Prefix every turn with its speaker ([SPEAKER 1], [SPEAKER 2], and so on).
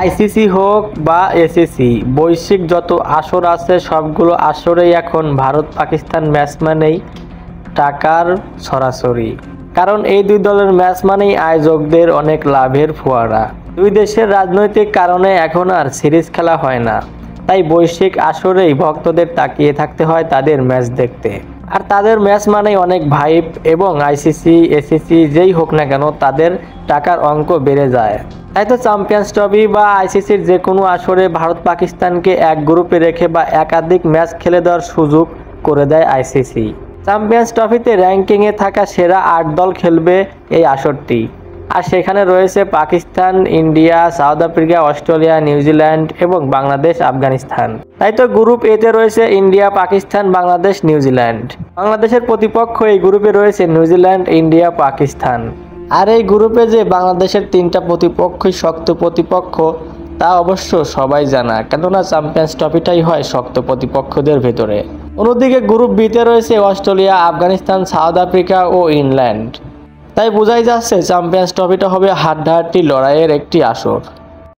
[SPEAKER 1] ICC হোক বা ACC, বৈশ্বিক যত আসর আছে সবগুলো আসরেই এখন ভারত পাকিস্তান ম্যাচ মানেই টাকার ছড়াছড়ি। কারণ এই দুই দলের ম্যাচ মানেই আয়োজকদের অনেক লাভের ফোয়ারা। দুই দেশের রাজনৈতিক কারণে এখন আর সিরিজ খেলা হয় না, তাই বৈশ্বিক আসরেই ভক্তদের তাকিয়ে থাকতে হয় তাদের ম্যাচ দেখতে। আর তাদের ম্যাচ মানেই অনেক ভাইব, এবং আইসিসি এসিসি যেই হোক না কেন তাদের টাকার অঙ্ক বেড়ে যায়। তাই তো চ্যাম্পিয়ন্স ট্রফি বা আইসিসির যে কোনো আসরে ভারত পাকিস্তানকে এক গ্রুপে রেখে বা একাধিক ম্যাচ খেলে দেওয়ার সুযোগ করে দেয় আইসিসি। চ্যাম্পিয়ন্স ট্রফিতে র্যাঙ্কিংয়ে থাকা সেরা ৮ দল খেলবে এই আসরটি। আর সেখানে রয়েছে Pakistan, India, south Africa, Australia, New Zealand এবং বাংলাদেশ, আফগানিস্তান। তাই তো গ্রুপ এতে রয়েছে ইন্ডিয়া, পাকিস্তান, বাংলাদেশ, নিউজিল্যান্ড। বাংলাদেশের প্রতিপক্ষ এই গ্রুপে রয়েছে নিউজিল্যান্ড, ইন্ডিয়া, পাকিস্তান। আর এই গ্রুপে যে বাংলাদেশের 3টা প্রতিপক্ষই শক্ত প্রতিপক্ষ তা অবশ্য সবাই জানা, কেননা চ্যাম্পিয়ন্স ট্রফিটাই হয় শক্ত প্রতিপক্ষদের ভেতরে। অন্যদিকে গ্রুপ বিতে রয়েছে অস্ট্রেলিয়া, আফগানিস্তান, সাউথ আফ্রিকা ও ইংল্যান্ড। তাই বোঝাই যাচ্ছে চ্যাম্পিয়ন্স ট্রফিটা হবে হাড্ডাহাড্ডি লড়াইয়ের একটি আসর।